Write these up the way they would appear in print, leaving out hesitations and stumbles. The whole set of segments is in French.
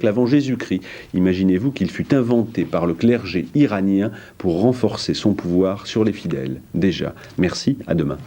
avant Jésus-Christ. Imaginez-vous qu'il fut inventé par le clergé iranien pour renforcer son pouvoir sur les fidèles. Déjà, merci, à demain.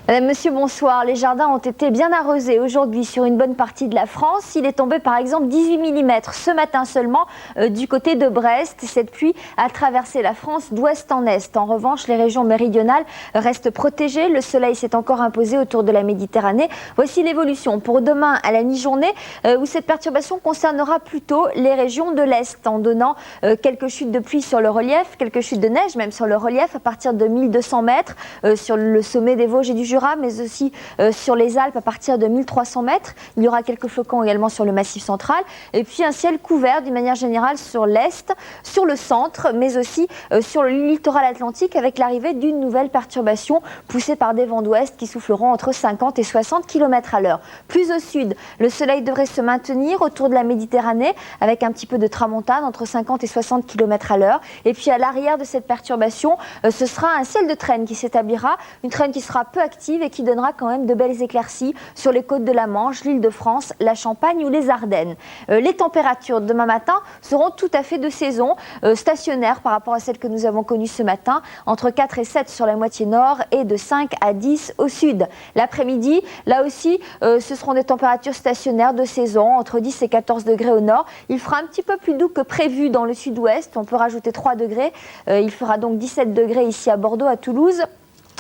Madame, Monsieur, bonsoir. Les jardins ont été bien arrosés aujourd'hui sur une bonne partie de la France. Il est tombé par exemple 18 mm ce matin seulement du côté de Brest. Cette pluie a traversé la France d'ouest en est. En revanche, les régions méridionales restent protégées. Le soleil s'est encore imposé autour de la Méditerranée. Voici l'évolution pour demain à la mi-journée où cette perturbation concernera plutôt les régions de l'Est en donnant quelques chutes de pluie sur le relief, quelques chutes de neige même sur le relief à partir de 1200 mètres sur le sommet des Vosges et du Jura, mais aussi sur les Alpes à partir de 1300 mètres. Il y aura quelques flocons également sur le Massif central. Et puis un ciel couvert d'une manière générale sur l'Est, sur le centre, mais aussi sur le littoral atlantique avec l'arrivée d'une nouvelle perturbation poussée par des vents d'ouest qui souffleront entre 50 et 60 km à l'heure. Plus au sud, le soleil devrait se maintenir autour de la Méditerranée avec un petit peu de tramontane entre 50 et 60 km à l'heure. Et puis à l'arrière de cette perturbation, ce sera un ciel de traîne qui s'établira, une traîne qui sera peu active et qui donnera quand même de belles éclaircies sur les côtes de la Manche, l'Île-de-France, la Champagne ou les Ardennes. Les températures demain matin seront tout à fait de saison, stationnaires par rapport à celles que nous avons connues ce matin, entre 4 et 7 sur la moitié nord et de 5 à 10 au sud. L'après-midi, là aussi, ce seront des températures stationnaires de saison, entre 10 et 14 degrés au nord. Il fera un petit peu plus doux que prévu dans le sud-ouest, on peut rajouter 3 degrés. Il fera donc 17 degrés ici à Bordeaux, à Toulouse,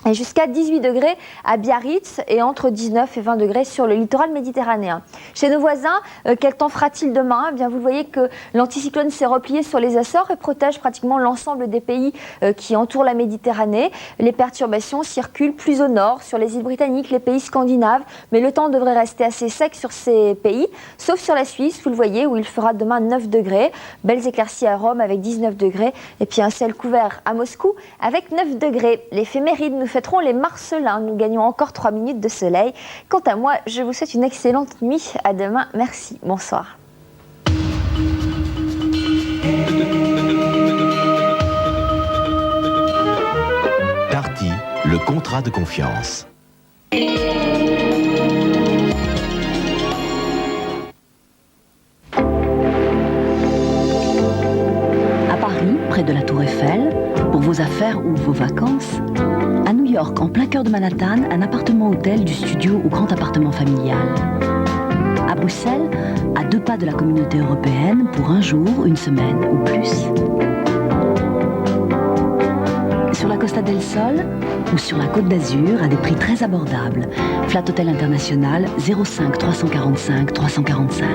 et jusqu'à 18 degrés à Biarritz et entre 19 et 20 degrés sur le littoral méditerranéen. Chez nos voisins, quel temps fera-t-il demain ? Eh bien, vous voyez que l'anticyclone s'est replié sur les Açores et protège pratiquement l'ensemble des pays qui entourent la Méditerranée. Les perturbations circulent plus au nord, sur les îles britanniques, les pays scandinaves, mais le temps devrait rester assez sec sur ces pays, sauf sur la Suisse, vous le voyez, où il fera demain 9 degrés. Belles éclaircies à Rome avec 19 degrés, et puis un ciel couvert à Moscou avec 9 degrés. L'éphéméride nous fêterons les Marcellins. Nous gagnons encore 3 minutes de soleil. Quant à moi, je vous souhaite une excellente nuit. À demain. Merci. Bonsoir. Darty, le contrat de confiance. À Paris, près de la Tour Eiffel, pour vos affaires ou vos vacances. À New York, en plein cœur de Manhattan, un appartement-hôtel du studio ou grand appartement familial. À Bruxelles, à 2 pas de la communauté européenne, pour un jour, une semaine ou plus. Sur la Costa del Sol ou sur la Côte d'Azur, à des prix très abordables. Flat Hotel International, 05 345 345.